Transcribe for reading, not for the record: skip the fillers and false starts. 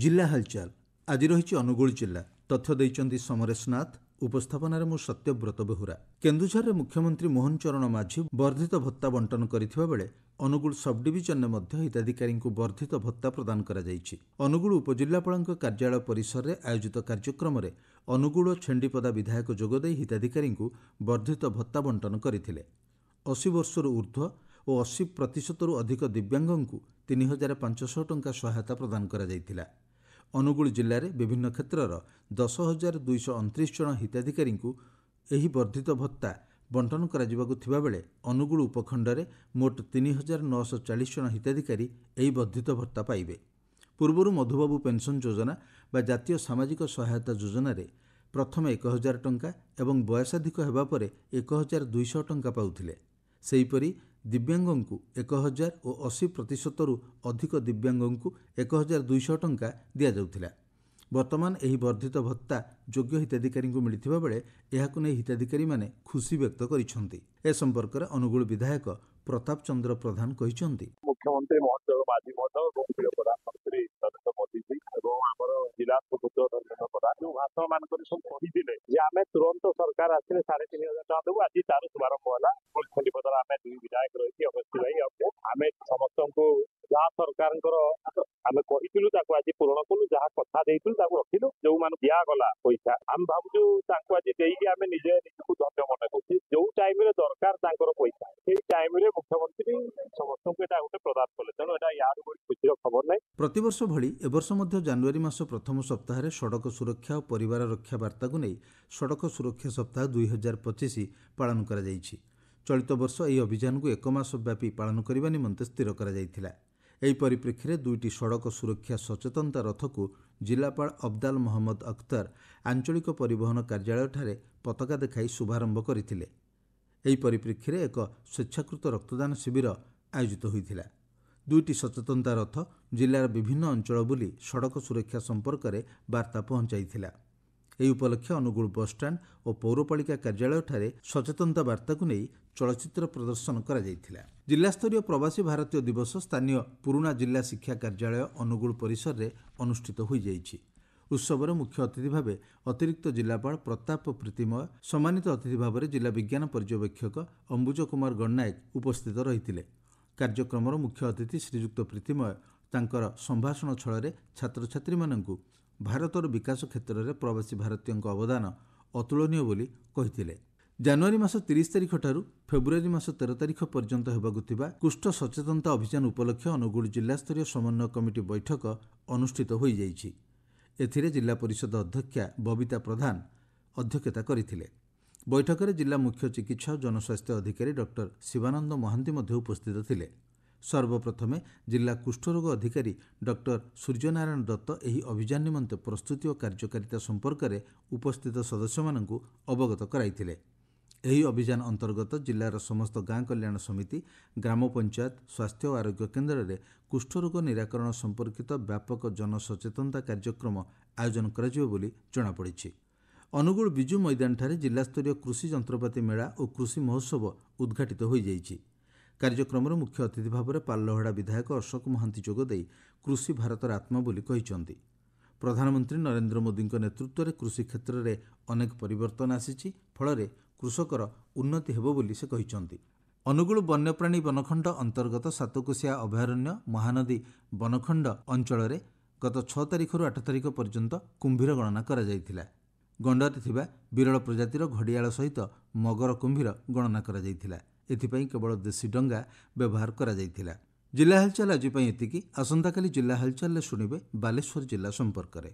जिला हालचाल आज रही अनुगुल जिला तथ्य देइचंदी समरेश नाथ उपस्थापन मु सत्यव्रत बेहुरा। केन्दुझर में मुख्यमंत्री मोहन चरण माझी वर्धित भत्ता बंटन करथिबा बेले अनुगुल सब डिविजन में हिताधिकारी वर्धित भत्ता प्रदान करा जायछि। अनुगुल उपजिल्लापाल कार्यालय परिसर में आयोजित कार्यक्रम में अनुगुल और छेंडीपदा विधायक जोगदे हिताधिकारी वर्धित भत्ता बंटन करथिले। 80 वर्षर ऊर्ध्व और 80% अधिक दिव्यांग 3500 टंका सहायता प्रदान करा जायतिला। अनुगुल जिले में विभिन्न क्षेत्रर 10,229 जन हिताधिकारी एही वर्धित भत्ता बंटन करा बेले अनुगुल उपखंड मोट 3,940 जन हिताधिकारी एही वर्धित भत्ता पाइबे। पूर्वर मधुबाबू पेंशन योजना बा जातीय सामाजिक सहायता योजना रे प्रथम 1,000 टंका एवं बयसाधिक हेबा परे 1,200 टंका पाउथिले। सेहीपरि दिव्यांग 1,000 और 80% अधिक दिव्यांग 1,200 टंका दिया जाउथिला। वर्तमान एही वर्धित भत्ता योग्य हिताधिकारी मिलिथिबा बेले एहाकु नै हिताधिकारी माने खुशी व्यक्त करिसंती। ए संपर्क में अनुगुल विधायक प्रताप चंद्र प्रधान कहिसंती, मुख्यमंत्री मोहन चरण माझी प्रधानमंत्री नरेंद्र मोदी जी और जिला सुभद्र धर्मेन्द्र प्रधान जो भाषण मान कही आम तुरंत सरकार आसे 3,500 टका देव। आज तार शुभारंभ है खंडीपदार आम दुई विधायक रही अगस्ती भाई आम समस्त जहाँ सरकार आम कही आज पूरण कलु जहाँ कथा रखिलु जो मान दिगला पैसा आम भावुँ आज देकी आम निजे निजक धन्य मन करुँ। जो टाइम दरकार पैसा से टाइम मुख्यमंत्री समस्त गोटे प्रदान कले तेणु यहाँ खुशी खबर ना। प्रतिवर्ष भली एवर्ष मध्य जनवरी मास प्रथम सप्ताह सड़क सुरक्षा और परिवार रक्षा वार्ता को नहीं सड़क सुरक्षा सप्ताह 2025 पालन करा जायछि। चलित वर्ष यह अभियान को 1 मास व्यापी पालन करने निमंते स्थिर करा जायथिला। एही परिप्रेक्षी में 2टी सड़क सुरक्षा सचेतनता रथ को जिलापाल अब्दाल मोहम्मद अख्तर आंचलिक परिवहन कार्यालय ठारे पताका देखाई शुभारंभ करथिले। एही परिप्रेक्षी में एक स्वेच्छाकृत रक्तदान शिविर आयोजित होइथिला। 2टी सचेतनता रथ जिलार विभिन्न अंचल बुली सड़क सुरक्षा संपर्क में वार्ता पहुंचाइथिला। एही उपलक्षे अनुगुल बसस्टाण्ड और पौरपालिका कार्यालय ठारे सचेतनता वार्ता को नहीं चलचित्र प्रदर्शन करा जायथिला। जिलास्तरीय प्रवासी भारतीय दिवस स्थानीय पुराना जिला शिक्षा कार्यालय अनुगुल परिसर में अनुष्ठित हो जाइछि। उत्सव मुख्य अतिथि भाव अतिरिक्त जिलापाल प्रताप प्रीतिमय, सम्मानित अतिथि भाव जिला विज्ञान पर्यवेक्षक अंबुज कुमार गणनायक उपस्थित रहिथिले। कार्यक्रम मुख्य अतिथि श्रीजुक्त प्रीतिमय तांकर संभाषण छल छात्र छात्री माननकु भारतर विकास क्षेत्र में प्रवासी भारतीय अवदान अतुलनीय बोली कहिथिले। जनवरी मास 30 तारिख ठारू फेब्रुआरी मास 13 तारिख पर्यंत हेबाकु थिबा कुष्ठ सचेतनता अभियान उपलक्षे अनुगुल जिलास्तरीय समन्वय कमिटी बैठक अनुष्ठित हो जाइछि। एथिरे जिला परिषद अध्यक्षा बबिता प्रधान अध्यक्षता करथिले। बैठक में जिला मुख्य चिकित्सा और जनस्वास्थ्य अधिकारी डॉक्टर शिवानंद महांती मध्य उपस्थित थिले। सर्वप्रथमे जिला कुष्ठरोग अधिकारी डॉक्टर सूर्यनारायण दत्त एही अभियान निमंते प्रस्तुति और कार्यकारिता संपर्क में उपस्थित सदस्य माननकु अवगत कराइथिले। एही अभियान अंतर्गत जिलार समस्त गाँ कल्याण समिति, ग्राम पंचायत, स्वास्थ्य और आरोग्य केन्द्र में कुष्ठरोग निराकरण संपर्कित व्यापक जनसचेतनता कार्यक्रम आयोजन कराଯିବ ବୋଲି जଣାपड़ी। अनुगुल विजु मैदान ठारे जिलास्तरीय कृषि जंत्रपाति मेला और कृषि महोत्सव उद्घाटित हो जाइछि। कार्यक्रम मुख्य अतिथि भाव में पालहड़ा विधायक अशोक महांती जोगदे कृषि भारतर आत्मा बोली कहिसंती। प्रधानमंत्री नरेंद्र मोदी नेतृत्व में कृषि क्षेत्र में अनेक परिवर्तन आसीछि, फल कृषकर उन्नति हेबो बोली से कहिसंती। अनुगुल वन्यप्राणी वनखंड अंतर्गत सातकोशिया अभयारण्य महानदी वनखंड अंचल में गत 6 तारिख 8 तारिख पर्यंत कुंभीर गणना करा जायथिला। गंडरे थिबा विरल प्रजातिर घड़ियाल सहित मगर कुंभीर गणना करा जायथिला। एथिपाई केवल देशी डंगा व्यवहार करा जायथिला। जिला हालचाल आज एतिकी। आसंताकाली जिला हालचाल शुणिबे बालेश्वर जिला संपर्क में।